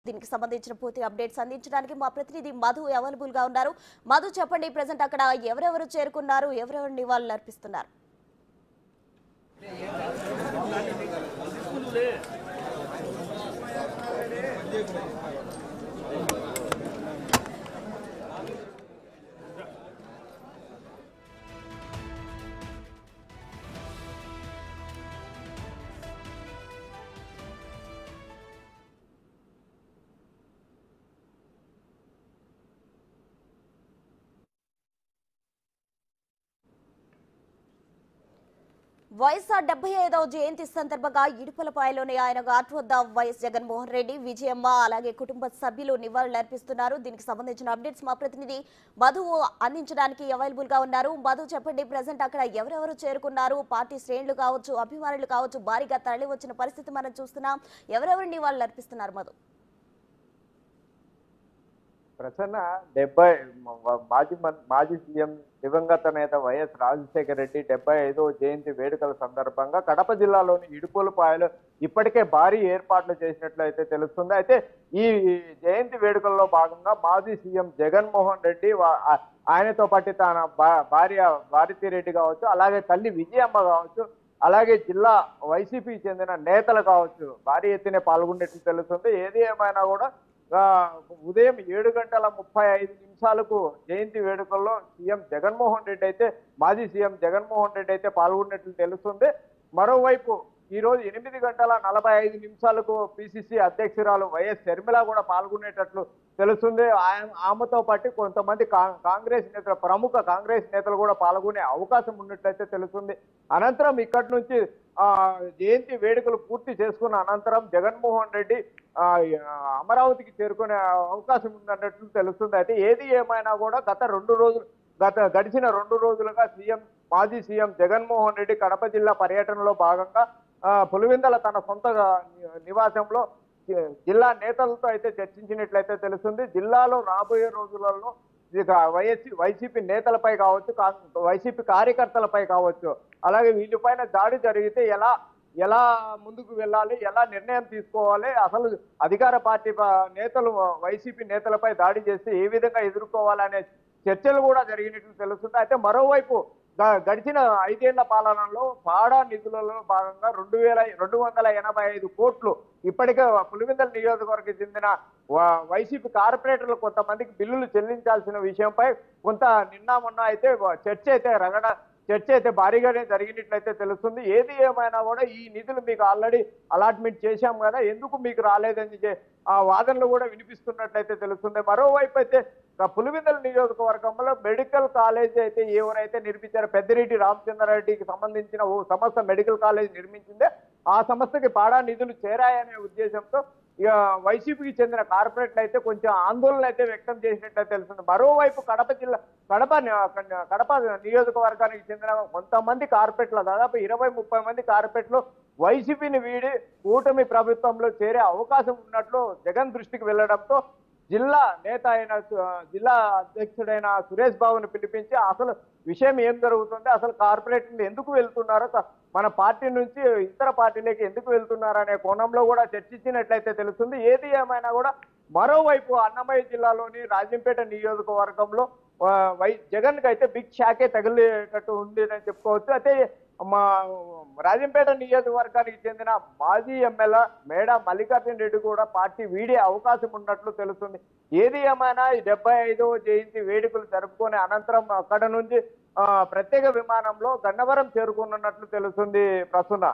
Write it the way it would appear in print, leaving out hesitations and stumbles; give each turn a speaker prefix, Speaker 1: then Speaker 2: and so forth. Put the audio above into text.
Speaker 1: దీనికి సంబంధించిన పూర్తి అప్డేట్స్ అందించడానికి మా ప్రతినిధి మధు అవైలబుల్ గా ఉన్నారు. మధు చెప్పండి, ప్రెసెంట్ అక్కడ ఎవరెవరు చేరుకున్నారు, ఎవరెవరు నివాళులు అర్పిస్తున్నారు? వైఎస్ఆర్ 75వ జయంతి సందర్భంగా ఇడుపులపాయలోని ఆయన ఘాట్ వద్ద వైఎస్ జగన్మోహన్ రెడ్డి, విజయమ్మ అలాగే కుటుంబ సభ్యులు నివాళులర్పిస్తున్నారు. దీనికి సంబంధించిన అప్డేట్స్ మా ప్రతినిధి మధు అందించడానికి అవైలబుల్ గా ఉన్నారు. మధు చెప్పండి, ప్రెసెంట్ అక్కడ ఎవరెవరు చేరుకున్నారు? పార్టీ శ్రేణులు కావచ్చు, అభిమానులు కావచ్చు, భారీగా తరలి వచ్చిన పరిస్థితి మనం చూస్తున్నాం. ఎవరెవరు నివాళులర్పిస్తున్నారు మధు?
Speaker 2: ప్రసన్న మాజీ సీఎం దివంగత నేత వైఎస్ రాజశేఖర రెడ్డి 75వ జయంతి వేడుకల సందర్భంగా కడప జిల్లాలోని ఇడుపులపాయలో ఇప్పటికే భారీ ఏర్పాట్లు చేసినట్లయితే తెలుస్తుంది. అయితే ఈ జయంతి వేడుకల్లో భాగంగా మాజీ సీఎం జగన్మోహన్ రెడ్డి ఆయనతో పాటు తన భార్య భారతిరెడ్డి కావచ్చు, అలాగే తల్లి విజయమ్మ కావచ్చు, అలాగే జిల్లా వైసీపీకి చెందిన నేతలు కావచ్చు భారీ ఎత్తున పాల్గొన్నట్లు తెలుస్తుంది. ఏది ఏమైనా కూడా ఉదయం 7:35 జయంతి వేడుకల్లో సీఎం జగన్మోహన్ రెడ్డి అయితే మాజీ సీఎం జగన్మోహన్ రెడ్డి అయితే పాల్గొన్నట్లు తెలుస్తుంది. మరోవైపు ఈ రోజు 8:45 పిసిసి అధ్యక్షురాలు వైఎస్ షర్మిల కూడా పాల్గొనేటట్లు తెలుస్తుంది. ఆమెతో పాటు కొంతమంది కాంగ్రెస్ నేతలు, ప్రముఖ కాంగ్రెస్ నేతలు కూడా పాల్గొనే అవకాశం ఉన్నట్లయితే తెలుస్తుంది. అనంతరం ఇక్కడి నుంచి జయంతి వేడుకలు పూర్తి చేసుకున్న అనంతరం జగన్మోహన్ రెడ్డి అమరావతికి చేరుకునే అవకాశం ఉందన్నట్లు తెలుస్తుంది. అయితే ఏది ఏమైనా కూడా గడిచిన 2 రోజులుగా మాజీ సీఎం జగన్మోహన్ రెడ్డి కడప జిల్లా పర్యటనలో భాగంగా పులివెందుల తన సొంత నివాసంలో జిల్లా నేతలతో అయితే చర్చించినట్లయితే తెలుస్తుంది. జిల్లాలో రాబోయే రోజులలో వైసీపీ నేతలపై కావచ్చు, వైసీపీ కార్యకర్తలపై కావచ్చు, అలాగే వీళ్ళపైన దాడి జరిగితే ఎలా ముందుకు వెళ్ళాలి, ఎలా నిర్ణయం తీసుకోవాలి, అసలు అధికార పార్టీ నేతలు వైసీపీ నేతలపై దాడి చేస్తే ఏ విధంగా ఎదుర్కోవాలనే చర్చలు కూడా జరిగినట్లు తెలుస్తుంది. అయితే మరోవైపు గడిచిన 5 ఏళ్ల పాలనలో పాడా నిధులలో భాగంగా 2,285 కోట్లు ఇప్పటికే పులివెందుల నియోజకవర్గం చెందిన వైసీపీ కార్పొరేటర్లు కొంతమందికి బిల్లులు చెల్లించాల్సిన విషయంపై కొంత నిన్న మొన్న అయితే చర్చ అయితే భారీగానే జరిగినట్లయితే తెలుస్తుంది. ఏది ఏమైనా కూడా ఈ నిధులు మీకు ఆల్రెడీ అలాట్మెంట్ చేశాం కదా, ఎందుకు మీకు రాలేదని ఆ వాదనలు కూడా వినిపిస్తున్నట్లయితే తెలుస్తుంది. మరోవైపు అయితే పులివెందుల నియోజకవర్గంలో మెడికల్ కాలేజ్ అయితే ఎవరైతే నిర్మించారో పెద్దిరెడ్డి రామచంద్రారెడ్డికి సంబంధించిన ఓ సంస్థ మెడికల్ కాలేజ్ నిర్మించిందే, ఆ సంస్థకి పాడా నిధులు చేరాయనే ఉద్దేశంతో ఇక వైసీపీకి చెందిన కార్పొరేట్లు అయితే కొంచెం ఆందోళన అయితే వ్యక్తం చేసినట్లయితే తెలుస్తుంది. మరోవైపు కడప నియోజకవర్గానికి చెందిన కొంతమంది కార్పొరేట్లు, దాదాపు 20-30 మంది కార్పొరేట్లు వైసీపీని వీడి కూటమి ప్రభుత్వంలో చేరే అవకాశం ఉన్నట్లు జగన్ దృష్టికి వెళ్లడంతో జిల్లా అధ్యక్షుడైన సురేష్ బాబుని పిలిపించి అసలు విషయం ఏం జరుగుతుంది, అసలు కార్పొరేట్లు ఎందుకు వెళ్తున్నారో, మన పార్టీ నుంచి ఇతర పార్టీలకు ఎందుకు వెళ్తున్నారు అనే కోణంలో కూడా చర్చించినట్లయితే తెలుస్తుంది. ఏది ఏమైనా కూడా మరోవైపు అన్నమయ్య జిల్లాలోని రాజంపేట నియోజకవర్గంలో జగన్ కి అయితే బిగ్ షాకే తగిలేటట్టు ఉంది అని చెప్పుకోవచ్చు. అయితే మా రాజంపేట నియోజకవర్గానికి చెందిన మాజీ ఎమ్మెల్యే మేడా మల్లికార్జున రెడ్డి కూడా పార్టీ వీడే అవకాశం ఉన్నట్లు తెలుస్తుంది. ఏది ఏమైనా ఈ 75వ జయంతి వేడుకలు జరుపుకునే అనంతరం అక్కడ నుంచి ప్రత్యేక విమానంలో గన్నవరం చేరుకున్నట్లు తెలుస్తుంది. ప్రస్తుత